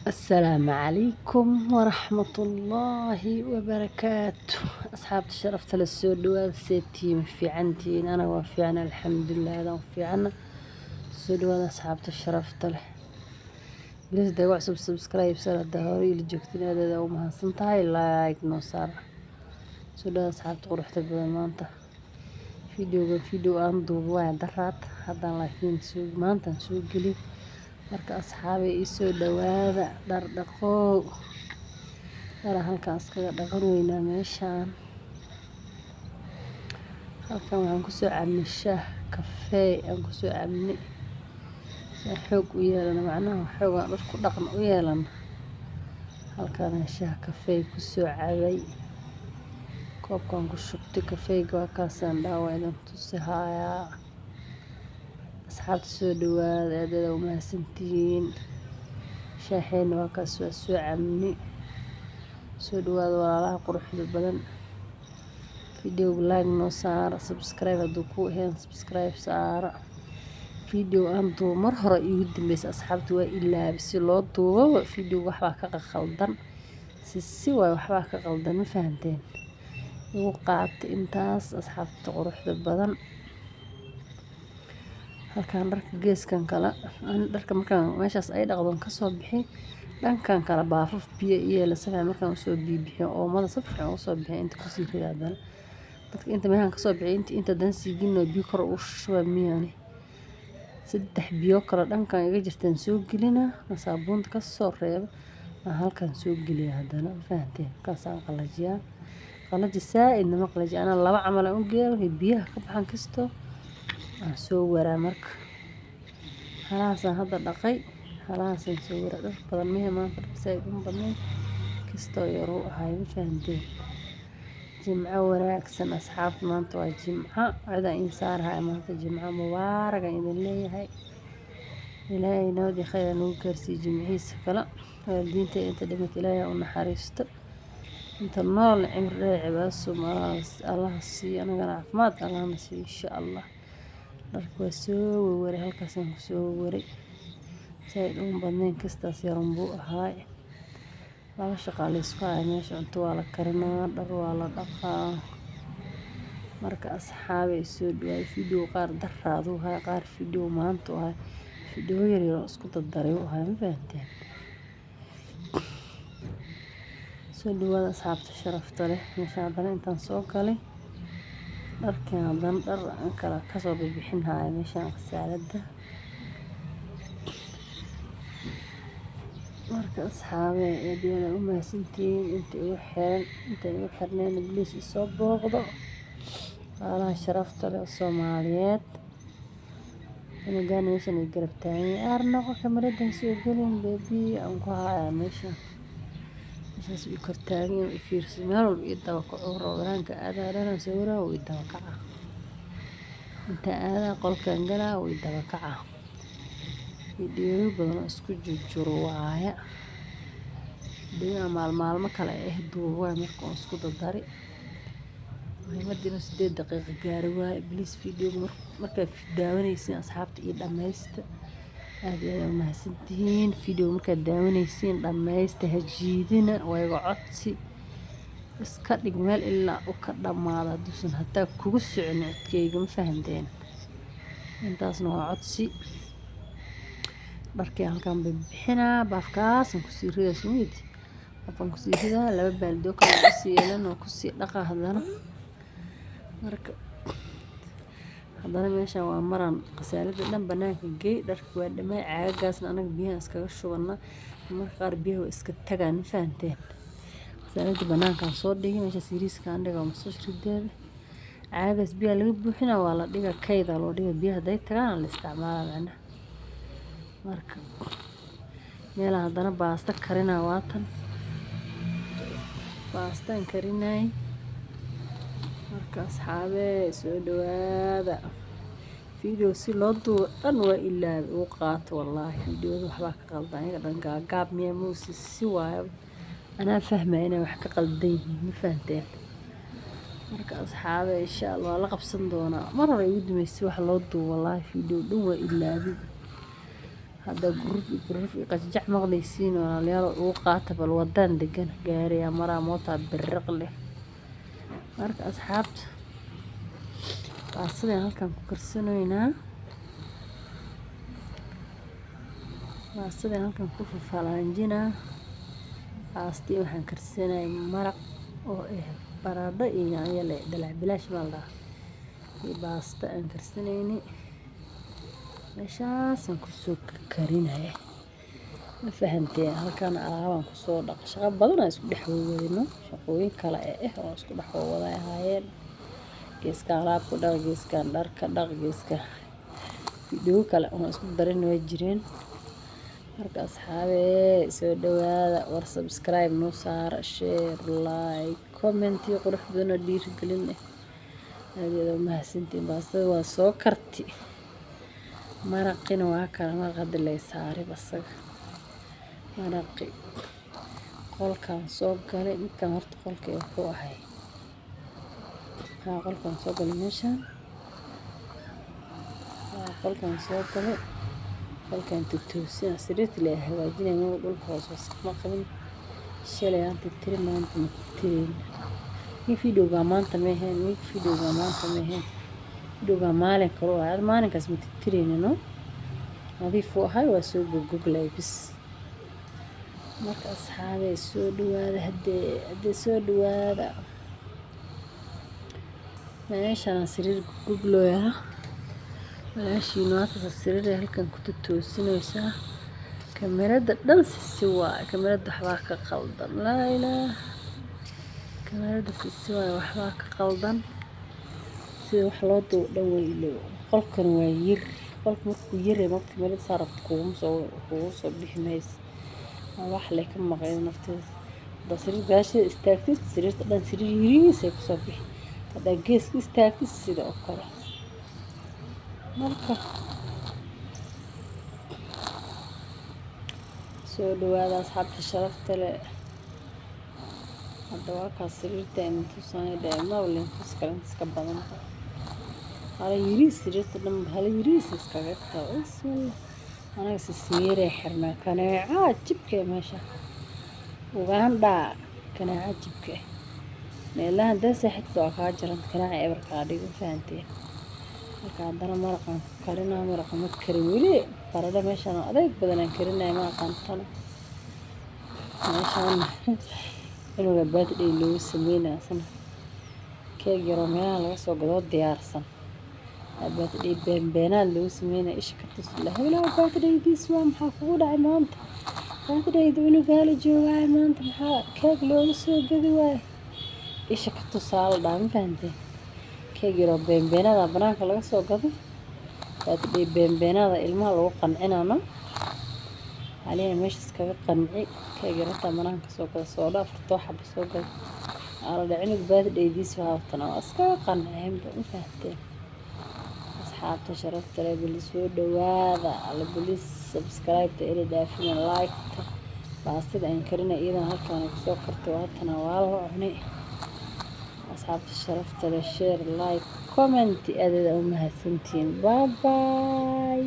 السلام عليكم ورحمة الله وبركاته. أصحاب الشرف للسود والستيم في عنتين أنا وفي عنا الحمد لله هذا وفي عنا السود أصحاب الشرف له بليز دعوا سبسكرايب سنة دهوري اللي جوكتين هذا وما سنتهاي لايك نصار سود أصحاب تقرح تبغى ما أنت فيديو أنضو واحد درات هذا لكن سوق ما أنت سوق لي marka asxaabi ii soo dhawaada dhar dhaqo halkaas kaga dhaqan weynaa meeshaan halkan waxaan kusoo cabnay shaah kafee aan kusoo cabnay xoog u yeelana macnaha xoog aan dhar ku dhaqan u yeelana halkan shaah kafee kusoo cabay koobkan ku shubtay kafeega waa kaasaan dhaawaa idin tusi hayaa asxaabta soo dhawaada aadada u mahadsantihiin shaaxeena waa kaas waa soo cabni soo dhawaada walaalaha quruxda badan videoga like noo saara subscribe hadduu ku ahayn subscribe saara video aan duubo mar hore iigu dambeysay asxaabta waa ilaabi si loo duubo videoga waxbaa ka qaldan si waay waxbaa ka qaldan ma fahanteen igu qaata intaas asxaabta quruxda badan halkan dharka geeskan kala dharka markaan meeshaas ay dhaqdoon ka soo bixi dhankan kala baafaf biyo iyo la sameeyo markaan u soo bibixiyo oo mada si fiican u soo bixi inta ku sii ridaadana dadka inta meeshan ka soo bixi inta dan siigino biyo kor u shuba miyani saddex biyo kala dhankan iga jirtaan soo gelina saabuunta ka soo reebo halkan soo geliya hadana fahanteen kaasaan qalajiyaa qalaji saaidna ma qalaji ana laba camal aan u geeyo biyaha ka baxan kasto aan soo waraa marka halaasaan hadda dhaqay halaasaan soo waraa dhar badan mehe maanta saaid u badnay kastoo yaruu ahay ma fahanteen jimco wanaagsan asxaabta maanta waa jimco cida in saarahay maanta jimco mubaaraga idin leeyahay ilaahay nabad iyo khayr nagu gaarsiiyo jimcihiisa kale waalidiinta inta dhimata ilaahay u naxariisto inta nool cimri dheer cibaaso allah siiyo anagana caafimaad allahna siiyo insha allah dharka waa soo waray halkaasaan ku soo waray saaid uun badnayn kastaas yaran buu ahaay laba shaqaale isku haya meesha cunto waa la karinaa dhar waa la dhaqaa marka asxaabi soo dhawaay video qaar daraadu ahay qaar video maanta ahay video yar yar isku dardaray ahay ma fahanteen soo dhawaada asxaabta sharafta leh meesha haddana intaan soo galay dharkan haddana dhar aan kala kasoo bixin haya meeshaan qasaalada marka asxaabe eediyana u mahadsantihiin inta igu xirneen ibliis isoo booqdo walaalaha sharafta leh Soomaaliyeed inagaan meeshan ay garab taagan aarnoqo kameradan soo gelin beebi aan ku hayaa meeshaan u kortaagan u fiirsan meel walba ii daba kaco roobaraanka aadaadana soo waraa uu ii daba kaca inta aadaa qolkan galaa uu ii daba kaca video badan isku jujuro waaya maalmo kale duuba marka aan isku dadari muhiimadina 8 daqiiqo gaari waay please video marka daawanaysiin asxaabta iyo dhameysta aad iyo mahadsantihiin video marka daawanaysiin dhameysta hajiidina wayga codsi iska dhig meel ilaa uu ka dhamaado haduusan hataa kugu socon codkayga ma fahanteen intaasna waa codsi dharkii halkan bixinaa baafkaasaan kusii ridaa sumid baafkan kusii ridaa laba baaldi oo kale kusii yeelan oo kusii dhaqa hadana marka haddana meeshaan waa maran qasaalada dhan banaanka geey dharka waa dhamay caagagaasna anaga biyaha iskaga shubana marka qaar biyaha waa iska tagaan ma fahanteen qasaalada banaankaan soo dhigay meesha siriiskaan dhiga oo masoo rideeda caagagaas biyaha laga buuxinaa waa la dhiga kayda loo dhiga biyaha haday tagaan la isticmaalaa macnaha marka meelaha haddana baasta karinaa waatan baastaan karinay marka asxaabe soo dhawaada video si loo duubo dhan waa ilaabi uu qaato wallaahi videoda waxbaa ka qaldan ayaga dhan gaagaab miyaa muusi si waayo anaa fahmaya inay wax ka qaldan yihiin ma fahanteen marka asxaabe insha allah waa la qabsan doonaa mar hore igu dumeysay wax loo duubo wallaahi video dhan waa ilaabi هذا جروف قشجع مغليسين ولا ليال وقعت بالودان دقن جاري مرة موتى بالرقلة مرك أصحابت أصلي هالكم كرسنوينا أصلي هالكم كوف فلانجينا أصلي وحن كرسنا مرق أو إيه برادة يعني يلا دلع بلاش والله باستا أن كرسنيني مشاس نكسو كرينها ما فهمتي halkan alaabaan ku soo dhaq shaqo badan aan isku dhaxweydino shaqooyin kala oo isku dhaxwadaayeen geeska alaab ku dhaq geeska dhar ka dhaq geeska video kale oo isku darin way jireen marka asxaabe soo dhawaada war subscribe noo saar share like comment iyo qurux badan oo dhiirigelin adeedo mahadsantiin baasada waa soo karti maraqina waa kala maraq dilay saari basaga maraqi qolkan soo galay midkan horta qolkay ku ahay qolkan soo galay meeshan qolkan soo galay qolkan tutoosin sariirta la hagaajinay meel dhulka hoos ma qabin shalay aan tirtirin maanta ma tirtirin videoga maanta ma ahayn videoga maanta ma ahayn videoga maalin kale oo maalinkaas ma tirtirinno nadiif ahay waa soo googlay bis marka asxaabe soo dhawaada hadee soo dhawaada meeshaan sariir googloya walaashii naata sariir halkan ku toosinaysa kamarada dhan si waa kamarada waxba ka qaldan la ilaa kamarada si waa waxba ka qaldan si wax loo dhow weylo qolkan waa yir qolka markuu yiri marka kamarada saarto kugu soo bixinays wax leh ka maqan nafteeda dasri gaashay istaagtid sariirta dhan sariir yiriis ay ku soo bixi hada gees istaagtid sida oo kale marka soo dhawaada asxaabta sharafta leh hadda waa ka sariirta inta soo dheerna wala iska badan hala yiriis sariirta dhan hala yiriis iska gata bismillah anaga siyeeray xirna kanaaca jibka meesha Uganda kanaaca jibka meelaha dasa xitaa ka jiran kanaaca ebarka dhigo fahantii marka hadana maraqan karina maraqan ma karin wali farada meeshan adeeg badan aan karinay ma aqoontan meeshan inuu birthday loo sameeyay san keeg yaro meel laga soo gado diyaarsan birthday beenbeenaan loo sameeyay ish ka tusla hebla birthday this one maxaa kugu dhacay maanta birthday inuu gaala joogay maanta maxaa keeg loo soo gadi waay ish ka tusaal dhaan fahantii keeg yaro beenbeenada banaanka laga soo gado birthday beenbeenada ilmaha lagu qancinaano علينا مش سكبي قنعي كجرتها منان كسوق الصودا فرتوحة بسوق على العنق باد ديديس وهاوتنا أسكبي قنعي هم فهمتين أصحاب تشرفت لي بالسود وهذا على بوليس سبسكرايب تقري دافين لايك باسد أنكرنا إذا هالكان كسوق فرتوحتنا والله هني أصحاب تشرفت لي شير لايك كومنت أدد أمها سنتين باي باي